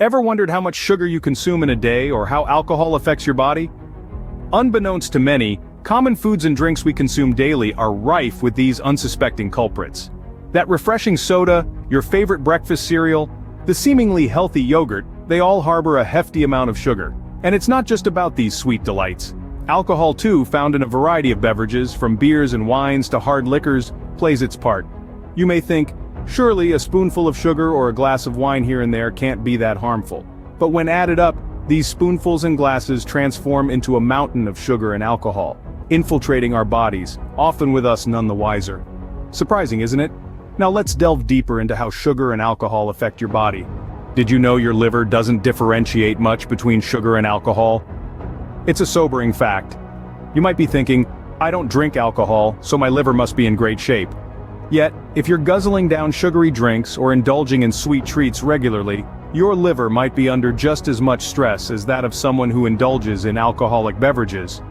Ever wondered how much sugar you consume in a day or how alcohol affects your body? Unbeknownst to many, common foods and drinks we consume daily are rife with these unsuspecting culprits. That refreshing soda, your favorite breakfast cereal, the seemingly healthy yogurt, they all harbor a hefty amount of sugar. And it's not just about these sweet delights. Alcohol too, found in a variety of beverages, from beers and wines to hard liquors, plays its part. You may think, surely a spoonful of sugar or a glass of wine here and there can't be that harmful. But when added up, these spoonfuls and glasses transform into a mountain of sugar and alcohol, infiltrating our bodies, often with us none the wiser. Surprising, isn't it? Now let's delve deeper into how sugar and alcohol affect your body. Did you know your liver doesn't differentiate much between sugar and alcohol? It's a sobering fact. You might be thinking, I don't drink alcohol, so my liver must be in great shape. Yet, if you're guzzling down sugary drinks or indulging in sweet treats regularly, your liver might be under just as much stress as that of someone who indulges in alcoholic beverages.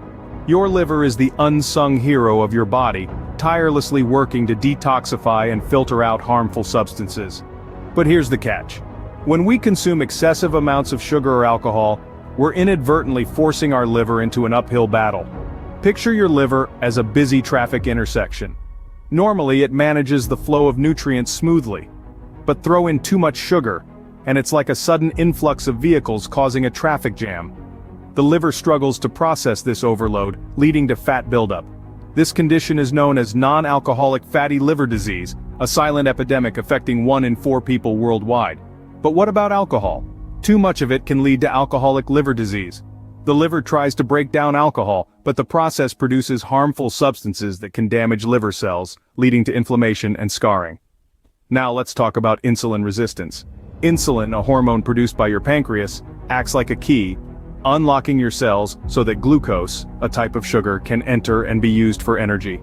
Your liver is the unsung hero of your body, tirelessly working to detoxify and filter out harmful substances. But here's the catch. When we consume excessive amounts of sugar or alcohol, we're inadvertently forcing our liver into an uphill battle. Picture your liver as a busy traffic intersection. Normally it manages the flow of nutrients smoothly. But throw in too much sugar, and it's like a sudden influx of vehicles causing a traffic jam. The liver struggles to process this overload, leading to fat buildup. This condition is known as non-alcoholic fatty liver disease, a silent epidemic affecting 1 in 4 people worldwide. But what about alcohol? Too much of it can lead to alcoholic liver disease. The liver tries to break down alcohol, but the process produces harmful substances that can damage liver cells, leading to inflammation and scarring. Now let's talk about insulin resistance. Insulin, a hormone produced by your pancreas, acts like a key, unlocking your cells so that glucose, a type of sugar, can enter and be used for energy.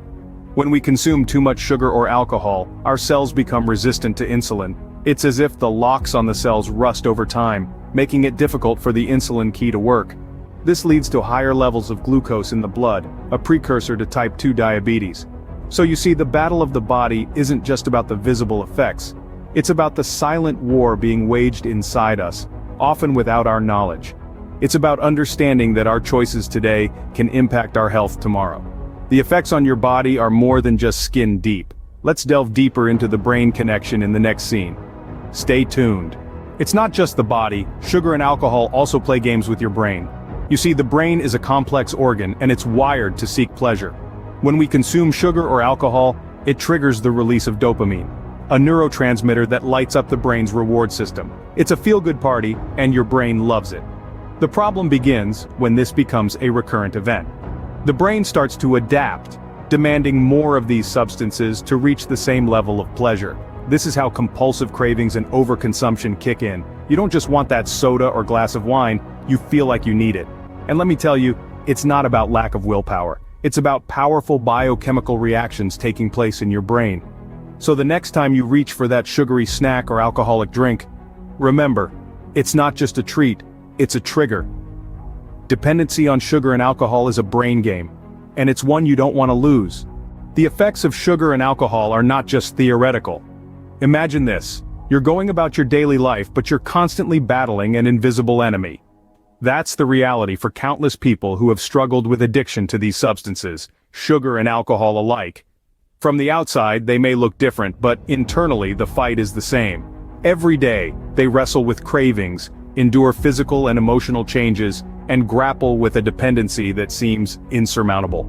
When we consume too much sugar or alcohol, our cells become resistant to insulin. It's as if the locks on the cells rust over time, making it difficult for the insulin key to work. This leads to higher levels of glucose in the blood, a precursor to type 2 diabetes. So you see, the battle of the body isn't just about the visible effects. It's about the silent war being waged inside us, often without our knowledge. It's about understanding that our choices today can impact our health tomorrow. The effects on your body are more than just skin deep. Let's delve deeper into the brain connection in the next scene. Stay tuned. It's not just the body, sugar and alcohol also play games with your brain. You see, the brain is a complex organ and it's wired to seek pleasure. When we consume sugar or alcohol, it triggers the release of dopamine, a neurotransmitter that lights up the brain's reward system. It's a feel-good party, and your brain loves it. The problem begins when this becomes a recurrent event. The brain starts to adapt, demanding more of these substances to reach the same level of pleasure. This is how compulsive cravings and overconsumption kick in. You don't just want that soda or glass of wine, you feel like you need it. And let me tell you, it's not about lack of willpower. It's about powerful biochemical reactions taking place in your brain. So the next time you reach for that sugary snack or alcoholic drink, remember, it's not just a treat, it's a trigger. Dependency on sugar and alcohol is a brain game, and it's one you don't want to lose. The effects of sugar and alcohol are not just theoretical. Imagine this, you're going about your daily life, but you're constantly battling an invisible enemy. That's the reality for countless people who have struggled with addiction to these substances, sugar and alcohol alike. From the outside, they may look different, but internally the fight is the same. Every day, they wrestle with cravings, endure physical and emotional changes, and grapple with a dependency that seems insurmountable.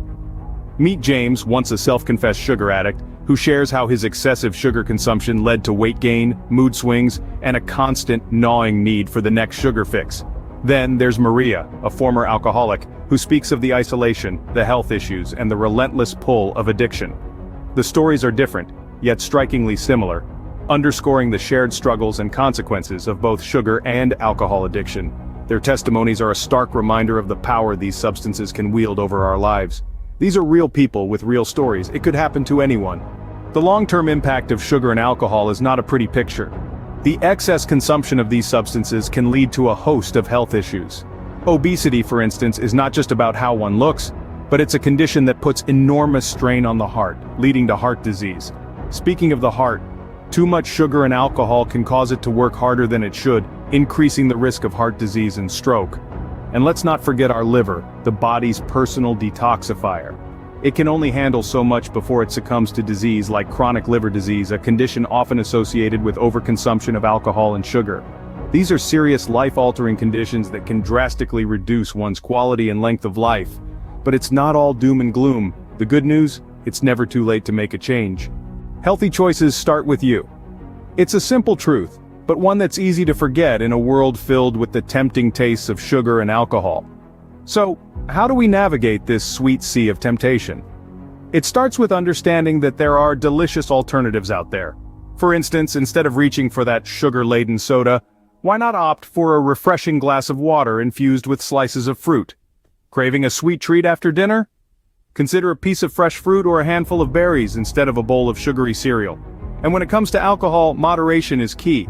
Meet James, once a self-confessed sugar addict, who shares how his excessive sugar consumption led to weight gain, mood swings, and a constant, gnawing need for the next sugar fix. Then there's Maria, a former alcoholic, who speaks of the isolation, the health issues, and the relentless pull of addiction. The stories are different, yet strikingly similar, underscoring the shared struggles and consequences of both sugar and alcohol addiction. Their testimonies are a stark reminder of the power these substances can wield over our lives. These are real people with real stories. It could happen to anyone. The long-term impact of sugar and alcohol is not a pretty picture. The excess consumption of these substances can lead to a host of health issues. Obesity, for instance, is not just about how one looks, but it's a condition that puts enormous strain on the heart, leading to heart disease. Speaking of the heart, too much sugar and alcohol can cause it to work harder than it should, increasing the risk of heart disease and stroke. And let's not forget our liver, the body's personal detoxifier. It can only handle so much before it succumbs to disease like chronic liver disease, a condition often associated with overconsumption of alcohol and sugar. These are serious life-altering conditions that can drastically reduce one's quality and length of life. But it's not all doom and gloom. The good news? It's never too late to make a change. Healthy choices start with you. It's a simple truth, but one that's easy to forget in a world filled with the tempting tastes of sugar and alcohol. So, how do we navigate this sweet sea of temptation? It starts with understanding that there are delicious alternatives out there. For instance, instead of reaching for that sugar-laden soda, why not opt for a refreshing glass of water infused with slices of fruit? Craving a sweet treat after dinner? Consider a piece of fresh fruit or a handful of berries instead of a bowl of sugary cereal. And when it comes to alcohol, moderation is key.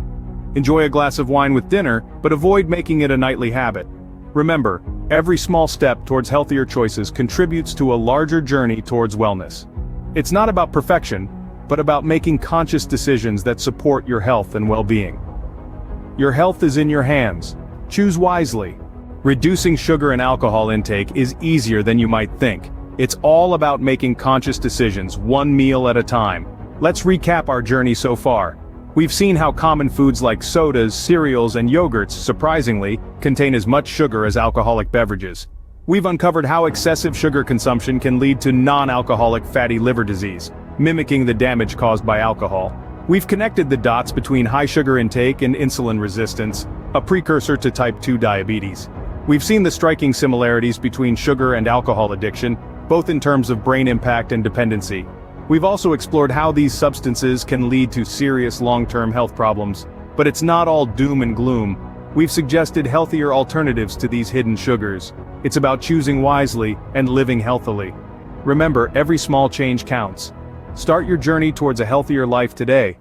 Enjoy a glass of wine with dinner, but avoid making it a nightly habit. Remember, every small step towards healthier choices contributes to a larger journey towards wellness. It's not about perfection, but about making conscious decisions that support your health and well-being. Your health is in your hands. Choose wisely. Reducing sugar and alcohol intake is easier than you might think. It's all about making conscious decisions, one meal at a time. Let's recap our journey so far. We've seen how common foods like sodas, cereals, and yogurts, surprisingly, contain as much sugar as alcoholic beverages. We've uncovered how excessive sugar consumption can lead to non-alcoholic fatty liver disease, mimicking the damage caused by alcohol. We've connected the dots between high sugar intake and insulin resistance, a precursor to type 2 diabetes. We've seen the striking similarities between sugar and alcohol addiction, both in terms of brain impact and dependency. We've also explored how these substances can lead to serious long-term health problems, but it's not all doom and gloom. We've suggested healthier alternatives to these hidden sugars. It's about choosing wisely and living healthily. Remember, every small change counts. Start your journey towards a healthier life today.